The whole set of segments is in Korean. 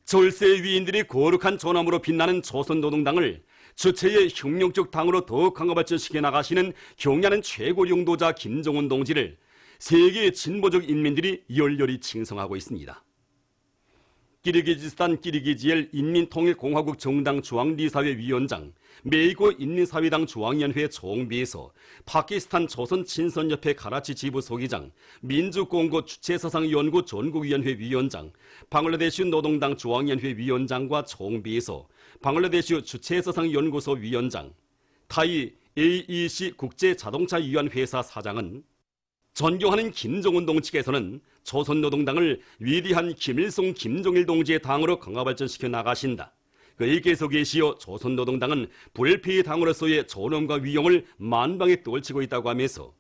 졸세 위인들이 거룩한 존엄으로 빛나는 조선노동당을 주체의 혁명적 당으로 더욱 강화 발전시켜 나가시는 경야는 최고 용도자 김정은 동지를 세계의 진보적 인민들이 열렬히 칭송하고 있습니다. 키르기즈스탄 키르기지엘 인민통일공화국 정당 중앙리사회 위원장, 메이고 인민사회당 중앙위원회 총비서, 파키스탄 조선친선협회 카라치 지부 소기장, 민주공고 주체사상연구 전국위원회 위원장, 방글라데시 노동당 중앙위원회 위원장과 총비서, 방글라데시 주체사상연구소 위원장, 타이 AEC 국제자동차위원회사 사장은 존경하는 김정은 동지께서는 조선노동당을 위대한 김일성, 김정일 동지의 당으로 강화 발전시켜 나가신다. 그에게서 계시어 조선노동당은 불패의 당으로서의 존엄과 위용을 만방에 떨치고 있다고 하면서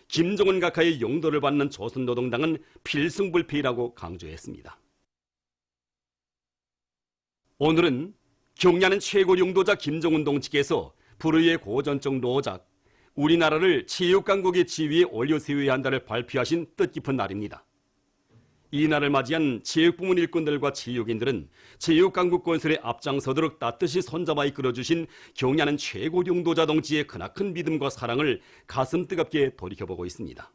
김정은 각하의 용도를 받는 조선노동당은 필승불패이라고 강조했습니다. 오늘은 경야는 최고 용도자 김정은 동지께서 불의의 고전적 노작, 우리나라를 체육강국의 지위에 올려세워야 한다를 발표하신 뜻깊은 날입니다. 이 날을 맞이한 체육부문 일꾼들과 체육인들은 체육강국 건설에 앞장서도록 따뜻이 손잡아 이끌어주신 경야는 최고 용도자 동지의 크나큰 믿음과 사랑을 가슴 뜨겁게 돌이켜보고 있습니다.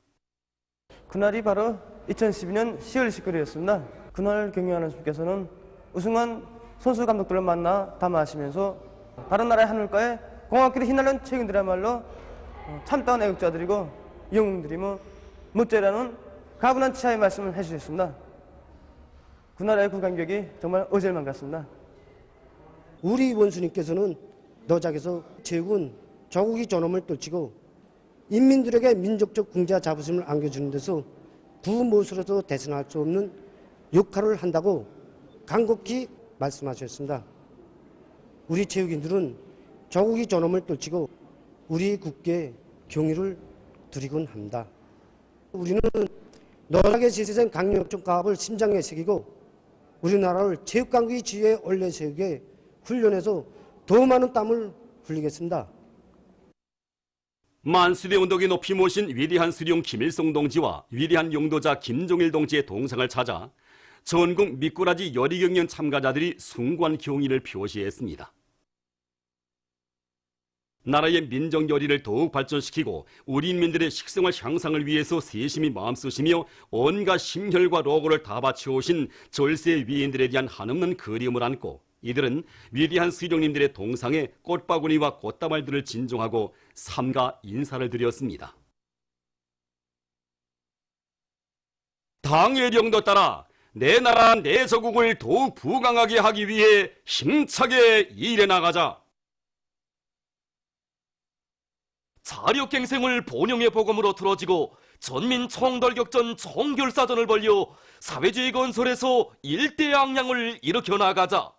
그날이 바로 2012년 10월 19일이었습니다. 그날 경야하는 분께서는 우승한 선수 감독들을 만나 담화하시면서 다른 나라의 하늘가에 공학길에 휘날린 체육인들이야말로 참다운 애국자들이고 영웅들이 못지라는 가분한 치하의 말씀을 해주셨습니다. 그 나라의 국간격이 정말 어질만 같습니다. 우리 원수님께서는 너작에서 체육은 조국의 존엄을 떨치고 인민들에게 민족적 궁자 자부심을 안겨주는 데서 부모로서도 대신할 수 없는 역할을 한다고 간곡히 말씀하셨습니다. 우리 체육인들은 조국의 존엄을 떨치고 우리 국기에 경의를 드리곤 합니다. 우리는 너작의 지세생 강력적 가업을 심장에 새기고 우리나라를 체육강국의 지위에 올려세우게 훈련해서 더 많은 땀을 흘리겠습니다. 만수대 운동에 높이 모신 위대한 수령 김일성 동지와 위대한 용도자 김정일 동지의 동상을 찾아 전국 미꾸라지 열의경연 참가자들이 숭고한 경의를 표시했습니다. 나라의 민족 열의를 더욱 발전시키고 우리 인민들의 식생활 향상을 위해서 세심히 마음쓰시며 온갖 심혈과 로고를 다 바쳐오신 절세 위인들에 대한 한없는 그리움을 안고 이들은 위대한 수령님들의 동상에 꽃바구니와 꽃다발들을 진종하고 삼가 인사를 드렸습니다. 당의령도 따라 내 나라 내 조국을 더욱 부강하게 하기 위해 힘차게 일해 나가자. 자력갱생을 본영의 복음으로 틀어지고 전민 총돌격전 총결사전을 벌여 사회주의 건설에서 일대양양을 일으켜 나가자.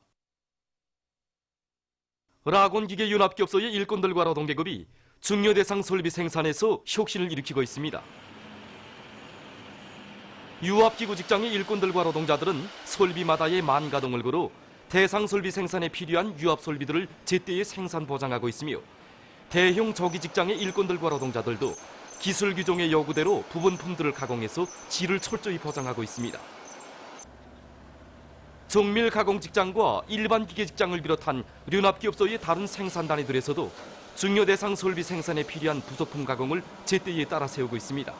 라곤기계연합기업소의 일꾼들과 노동계급이 중요대상 설비 생산에서 혁신을 일으키고 있습니다. 유압기구 직장의 일꾼들과 노동자들은 설비마다의 만가동을 걸어 대상 설비 생산에 필요한 유압 설비들을 제때에 생산 보장하고 있으며 대형 조기 직장의 일꾼들과 노동자들도 기술 규정의 요구대로 부분품들을 가공해서 질을 철저히 보장하고 있습니다. 정밀 가공 직장과 일반 기계 직장을 비롯한 륜합기업소의 다른 생산 단위들에서도 중요 대상 설비 생산에 필요한 부속품 가공을 제때에 따라 세우고 있습니다.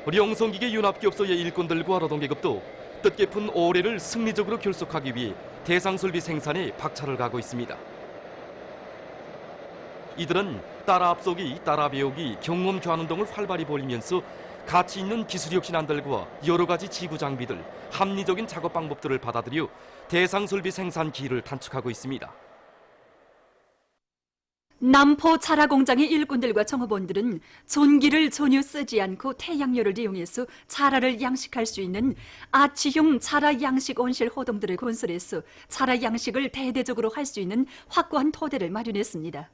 령성기계 융합기업소의 일꾼들과 노동계급도 뜻깊은 올해를 승리적으로 결속하기 위해 대상 설비 생산에 박차를 가고 있습니다. 이들은 따라 앞서기, 따라 배우기, 경험 교환 운동을 활발히 벌이면서 가치 있는 기술 혁신안들과 여러 가지 지구 장비들, 합리적인 작업 방법들을 받아들여 대상 설비 생산 기회를 단축하고 있습니다. 남포 차라 공장의 일꾼들과 종업원들은 전기를 전혀 쓰지 않고 태양열을 이용해서 차라를 양식할 수 있는 아치형 차라 양식 온실 호동들을 건설해서 차라 양식을 대대적으로 할 수 있는 확고한 토대를 마련했습니다.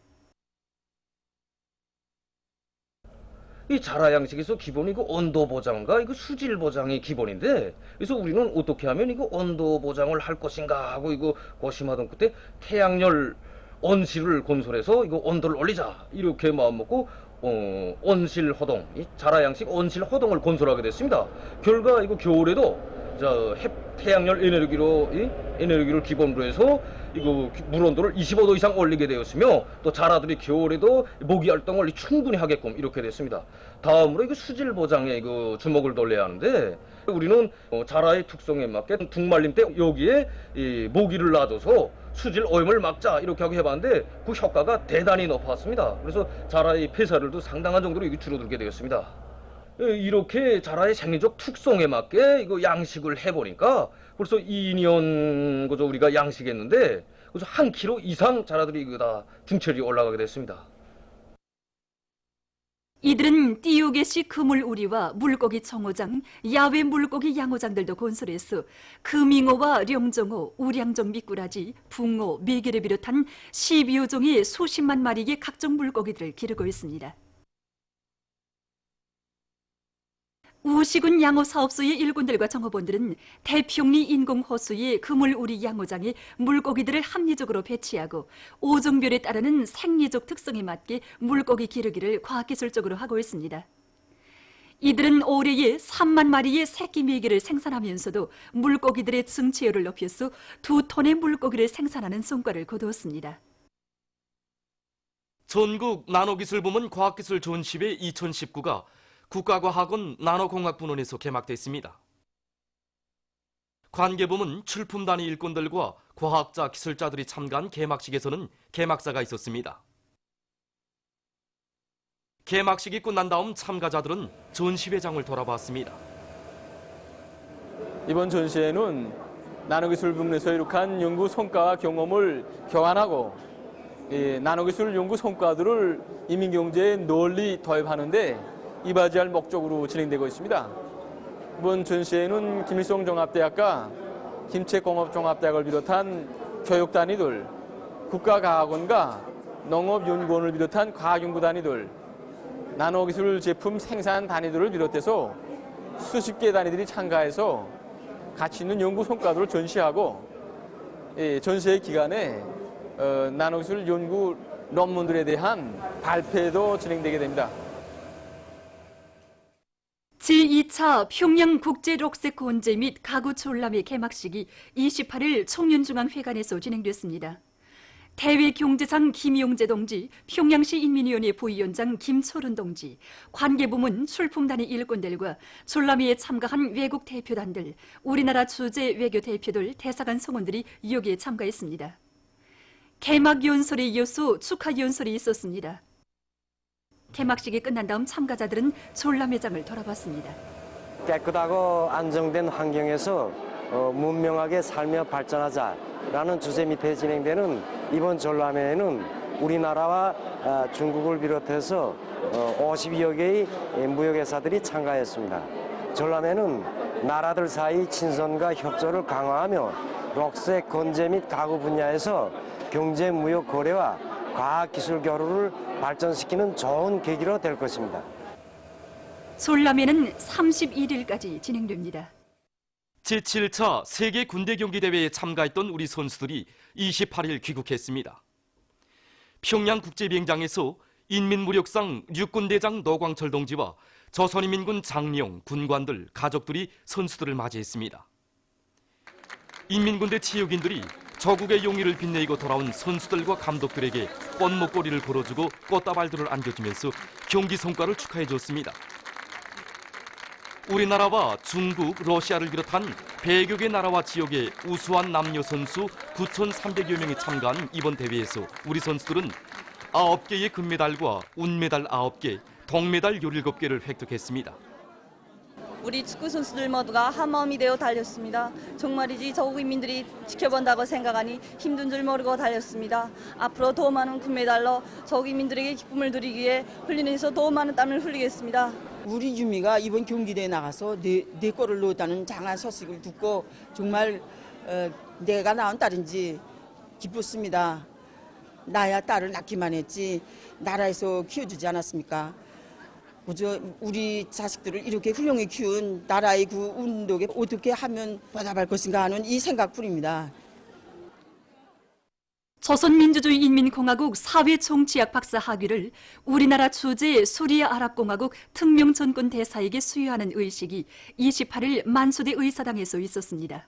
이 자라 양식에서 기본이 그 온도 보장과 이거 수질 보장이 기본인데, 그래서 우리는 어떻게 하면 이거 온도 보장을 할 것인가 하고 이거 고심하던 그때 태양열 온실을 건설해서 이거 온도를 올리자 이렇게 마음먹고 온실호동, 이 자라양식 온실호동을 건설하게 됐습니다. 결과 이거 겨울에도 태양열 에너지를 기본으로 해서 이거 물 온도를 25도 이상 올리게 되었으며, 또 자라들이 겨울에도 모기 활동을 충분히 하게끔 이렇게 됐습니다. 다음으로 이거 수질 보장에 이거 주목을 돌려야 하는데, 우리는 자라의 특성에 맞게 둥말림 때 여기에 이 모기를 놔둬서 수질 오염을 막자 이렇게 하고 해봤는데 그 효과가 대단히 높았습니다. 그래서 자라의 폐사율도 상당한 정도로 이게 줄어들게 되었습니다. 이렇게 자라의 생리적 특성에 맞게 이거 양식을 해보니까 벌써 2년 그저 우리가 양식했는데 그래서 1kg 이상 자라들이 이거 다 중철이 올라가게 됐습니다. 이들은 띠우개씨 그물우리와 물고기 청어장, 야외 물고기 양어장들도 건설해서 금잉어와 령정어, 우량정 미꾸라지, 붕어, 메기를 비롯한 12여 종의 수십만 마리의 각종 물고기들을 기르고 있습니다. 우시군 양어 사업소의 일꾼들과 정어본들은 대평리 인공호수의 그물우리 양어장에 물고기들을 합리적으로 배치하고 오종별에 따르는 생리적 특성에 맞게 물고기 기르기를 과학기술적으로 하고 있습니다. 이들은 올해에 3만 마리의 새끼 메기를 생산하면서도 물고기들의 증치율을 높여서 2톤의 물고기를 생산하는 성과를 거두었습니다. 전국 나노기술부문 과학기술 전시회 2019가 국가과학원 나노공학분원에서 개막됐습니다. 관계부문 출품단위 일꾼들과 과학자, 기술자들이 참가한 개막식에서는 개막사가 있었습니다. 개막식이 끝난 다음 참가자들은 전시회장을 돌아봤습니다. 이번 전시회는 나노기술 부문에서 이룩한 연구 성과와 경험을 교환하고 나노기술 연구 성과들을 인민경제에 널리 도입하는 데 이바지할 목적으로 진행되고 있습니다. 이번 전시회는 김일성 종합대학과 김책공업종합대학을 비롯한 교육단위들, 국가과학원과 농업연구원을 비롯한 과학연구단위들, 나노기술 제품 생산 단위들을 비롯해서 수십 개 단위들이 참가해서 가치 있는 연구 성과들을 전시하고, 전시회 기간에 나노기술 연구 논문들에 대한 발표도 진행되게 됩니다. 제2차 평양국제록색혼제 및 가구촌람회 개막식이 28일 청년중앙회관에서 진행됐습니다. 대외경제상 김용재 동지, 평양시 인민위원회 부위원장 김철은 동지, 관계부문 출품단위 일꾼들과 졸람회에 참가한 외국 대표단들, 우리나라 주재 외교 대표들, 대사관 성원들이 여기에 참가했습니다. 개막 연설에 이어서 축하 연설이 있었습니다. 개막식이 끝난 다음 참가자들은 졸람회장을 돌아봤습니다. 깨끗하고 안정된 환경에서 문명하게 살며 발전하자라는 주제 밑에 진행되는 이번 졸람회에는 우리나라와 중국을 비롯해서 52여 개의 무역회사들이 참가했습니다. 졸람회는 나라들 사이 친선과 협조를 강화하며 녹색, 건재 및 가구 분야에서 경제, 무역, 거래와 과학기술 교류를 발전시키는 좋은 계기로 될 것입니다. 졸람회는 31일까지 진행됩니다. 제7차 세계 군대 경기 대회에 참가했던 우리 선수들이 28일 귀국했습니다. 평양국제비행장에서 인민무력상 육군대장 노광철 동지와 조선인민군 장령, 군관들, 가족들이 선수들을 맞이했습니다. 인민군대 체육인들이 조국의 용의를 빛내고 돌아온 선수들과 감독들에게 꽃목걸이를 걸어주고 꽃다발들을 안겨주면서 경기 성과를 축하해줬습니다. 우리나라와 중국, 러시아를 비롯한 100여 개 나라와 지역의 우수한 남녀 선수 9,300여 명이 참가한 이번 대회에서 우리 선수들은 9개의 금메달과 운메달 9개, 동메달 17개를 획득했습니다. 우리 축구 선수들 모두가 한마음이 되어 달렸습니다. 정말이지 조국인민들이 지켜본다고 생각하니 힘든 줄 모르고 달렸습니다. 앞으로 더 많은 금메달로 조국인민들에게 기쁨을 드리기 위해 훈련에서 더 많은 땀을 흘리겠습니다. 우리 유미가 이번 경기대에 나가서 네 골을 넣었다는 장한 소식을 듣고 정말 내가 낳은 딸인지 기뻤습니다. 나야 딸을 낳기만 했지 나라에서 키워주지 않았습니까? 그저 우리 자식들을 이렇게 훌륭히 키운 나라의 그 운동에 어떻게 하면 보답할 것인가 하는 이 생각뿐입니다. 조선민주주의인민공화국 사회정치학 박사 학위를 우리나라 주재 수리아랍공화국 특명전권 대사에게 수여하는 의식이 28일 만수대 의사당에서 있었습니다.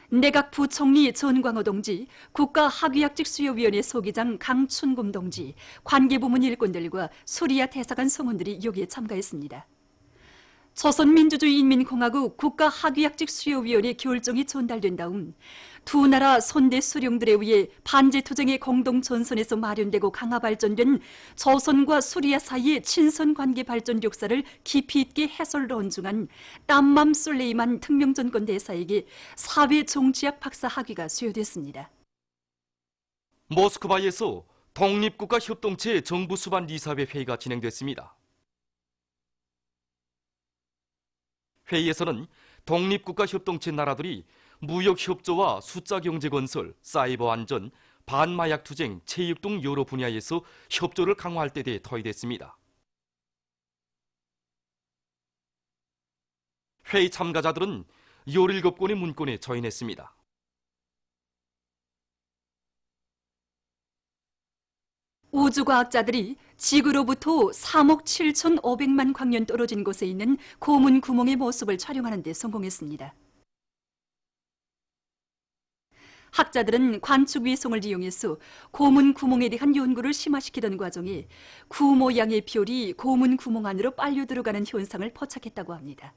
내각 부총리 전광호 동지, 국가학위학직 수여위원회 소기장 강춘금 동지, 관계부문 일꾼들과 수리아 대사관 성원들이 여기에 참가했습니다. 조선민주주의인민공화국 국가학위학직 수여위원회 결정이 전달된 다음 두 나라 선대 수령들에 의해 반제투쟁의 공동전선에서 마련되고 강화 발전된 조선과 수리아 사이의 친선관계 발전 역사를 깊이 있게 해설 론중한 땀맘 술레이만 특명전권 대사에게 사회정치학 박사 학위가 수여됐습니다. 모스크바에서 독립국가협동체 정부 수반 이사회 회의가 진행됐습니다. 회의에서는 독립국가협동체 나라들이 무역협조와 숫자경제건설, 사이버 안전, 반마약 투쟁, 체육 등 여러 분야에서 협조를 강화할 데 대해 토의됐습니다. 회의 참가자들은 17건의 문건에 저인했습니다. 우주과학자들이 지구로부터 3억 7,500만 광년 떨어진 곳에 있는 고문 구멍의 모습을 촬영하는 데 성공했습니다. 학자들은 관측위성을 이용해서 고문 구멍에 대한 연구를 심화시키던 과정에 구 모양의 별이 고문 구멍 안으로 빨려 들어가는 현상을 포착했다고 합니다.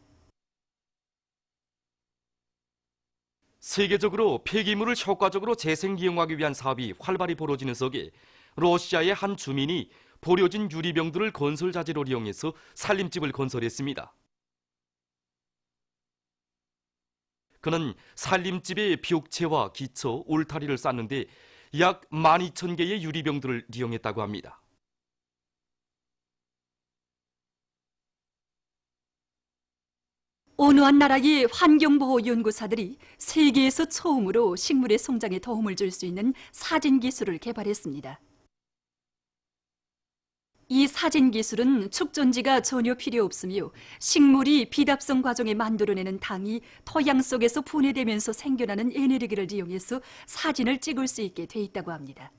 세계적으로 폐기물을 효과적으로 재생이용하기 위한 사업이 활발히 벌어지는 속에 러시아의 한 주민이 버려진 유리병들을 건설 자재로 이용해서 살림집을 건설했습니다. 그는 살림집의 벽체와 기초, 울타리를 쌓는데 약 12,000개의 유리병들을 이용했다고 합니다. 어느 한 나라의 환경보호 연구사들이 세계에서 처음으로 식물의 성장에 도움을 줄 수 있는 사진 기술을 개발했습니다. 이 사진 기술은 축전지가 전혀 필요 없으며 식물이 비답성 과정에 만들어내는 당이 토양 속에서 분해되면서 생겨나는 에너지를 이용해서 사진을 찍을 수 있게 돼 있다고 합니다.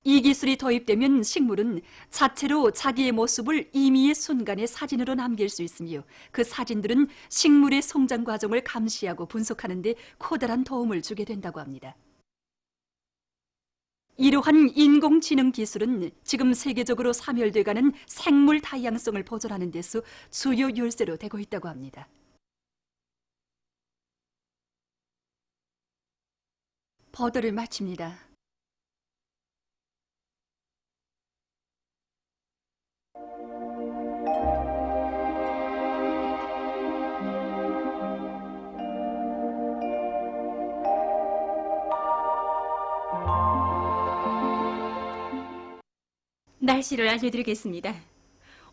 이 기술이 도입되면 식물은 자체로 자기의 모습을 임의의 순간에 사진으로 남길 수 있으며 그 사진들은 식물의 성장 과정을 감시하고 분석하는 데 커다란 도움을 주게 된다고 합니다. 이러한 인공지능 기술은 지금 세계적으로 사멸돼가는 생물 다양성을 보존하는 데서 주요 열쇠로 되고 있다고 합니다. 보도를 마칩니다. 날씨를 알려드리겠습니다.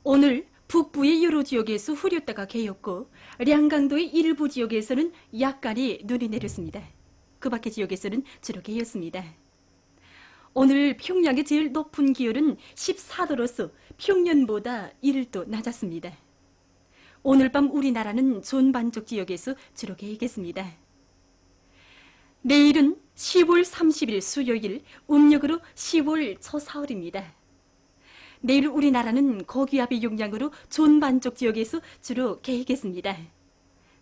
오늘 북부의 여러 지역에서 흐렸다가 개였고 량강도의 일부 지역에서는 약간의 눈이 내렸습니다. 그 밖의 지역에서는 주로 개였습니다. 오늘 평양의 제일 높은 기온은 14도로서 평년보다 1도 낮았습니다. 오늘 밤 우리나라는 존반적 지역에서 주로 개이겠습니다. 내일은 10월 30일 수요일, 음력으로 10월 초사흘입니다. 내일 우리나라는 고기압의 영향으로 존반적 지역에서 주로 개이겠습니다.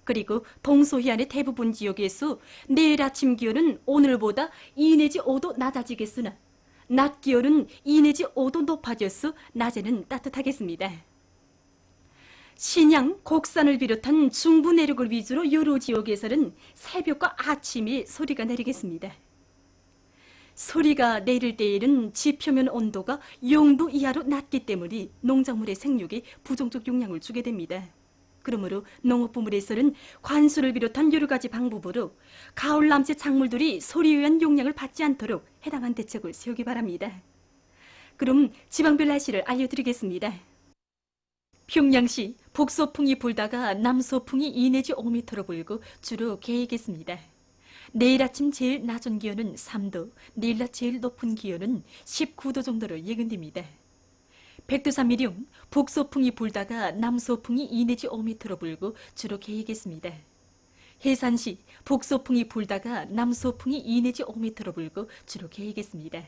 그리고 동서해안의 대부분 지역에서 내일 아침 기온은 오늘보다 2 내지 5도 낮아지겠으나 낮 기온은 2 내지 5도 높아져서 낮에는 따뜻하겠습니다. 신양, 곡산을 비롯한 중부 내륙을 위주로 여러 지역에서는 새벽과 아침에 소리가 내리겠습니다. 소리가 내릴 때에는 지표면 온도가 0도 이하로 낮기 때문에 농작물의 생육에 부정적 영향을 주게 됩니다. 그러므로 농업부문에서는 관수를 비롯한 여러 가지 방법으로 가을 남새 작물들이 소리에 의한 영향을 받지 않도록 해당한 대책을 세우기 바랍니다. 그럼 지방별 날씨를 알려드리겠습니다. 평양시 북서풍이 불다가 남서풍이 2 내지 5m로 불고 주로 개이겠습니다. 내일 아침 제일 낮은 기온은 3도, 내일 낮 제일 높은 기온은 19도 정도로 예견됩니다. 백두산미령 북서풍이 불다가 남서풍이 2 내지 5m로 불고 주로 개이겠습니다. 해산시 북소풍이 불다가 남소풍이 2 내지 5m로 불고 주로 개이겠습니다.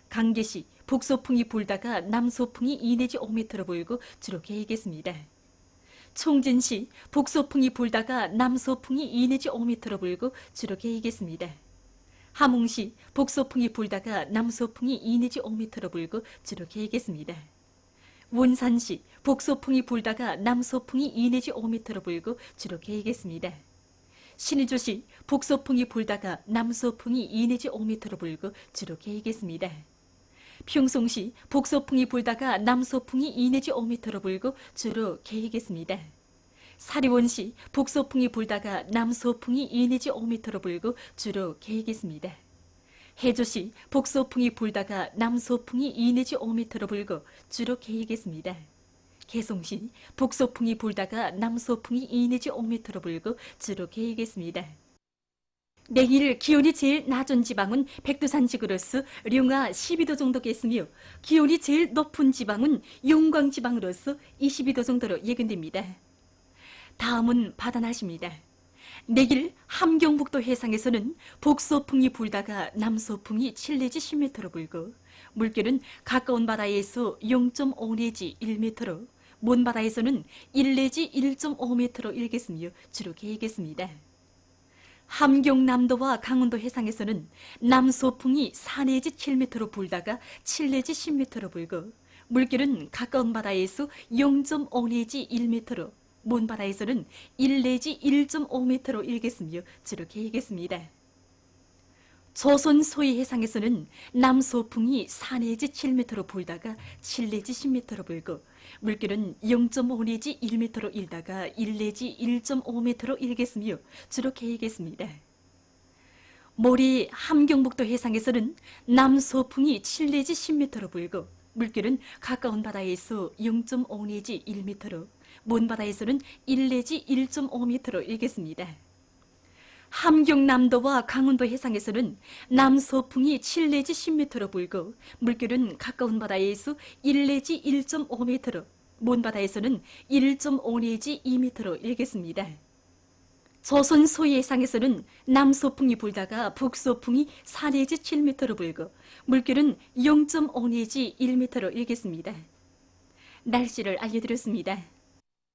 강계시 북소풍이 불다가 남소풍이 2 내지 5m로 불고 주로 개이겠습니다. 총진시 북소풍이 불다가 남소풍이 2 내지 5m로 불고 주로 개이겠습니다. 함흥시 북소풍이 불다가 남소풍이 2 내지 5m로 불고 주로 개이겠습니다. 원산시 북소풍이 불다가 남소풍이 2 내지 5m로 불고 주로 개이겠습니다. 신의주시 북소풍이 불다가 남소풍이 2 내지 5m로 불고 주로 개이겠습니다. 평송시 북소풍이 불다가 남소풍이 2 내지 5m로 불고 주로 개이겠습니다. 사리원시 북소풍이 불다가 남소풍이 2 내지 5m로 불고 주로 개이겠습니다. 해조시 북소풍이 불다가 남소풍이 2 내지 5m로 불고 주로 개이겠습니다. 개송시 북소풍이 불다가 남소풍이 2 내지 5m로 불고 주로 개이겠습니다. 내일 기온이 제일 낮은 지방은 백두산지구로서 룡화 12도 정도겠으며 기온이 제일 높은 지방은 용광지방으로서 22도 정도로 예견됩니다. 다음은 바다 날씨입니다. 내일 함경북도 해상에서는 북소풍이 불다가 남소풍이 7 내지 10m로 불고 물결은 가까운 바다에서 0.5 내지 1m로 먼 바다에서는 1 내지 1.5m로 일겠으며 주로 개이겠습니다. 함경남도와 강원도 해상에서는 남소풍이 4 내지 7m로 불다가 7 내지 10m로 불고 물결은 가까운 바다에서 0.5 내지 1m로 먼 바다에서는 1 내지 1.5m로 일겠으며 주로 개이겠습니다. 조선 소위 해상에서는 남소풍이 4 내지 7m로 불다가 7 내지 10m로 불고 물결은 0.5 내지 1m로 일다가 1 내지 1.5m로 일겠으며 주로 개이겠습니다. 모리 함경북도 해상에서는 남소풍이 7 내지 10m로 불고 물결은 가까운 바다에서 0.5 내지 1m로 먼 바다에서는 1 내지 1.5m로 일겠습니다. 함경남도와 강원도 해상에서는 남소풍이 7 내지 10m로 불고 물결은 가까운 바다에서 1 내지 1.5m로 먼 바다에서는 1.5 내지 2m로 일겠습니다. 조선 소위 해상에서는 남소풍이 불다가 북소풍이 4 내지 7m로 불고 물결은 0.5 내지 1m로 일겠습니다. 날씨를 알려드렸습니다.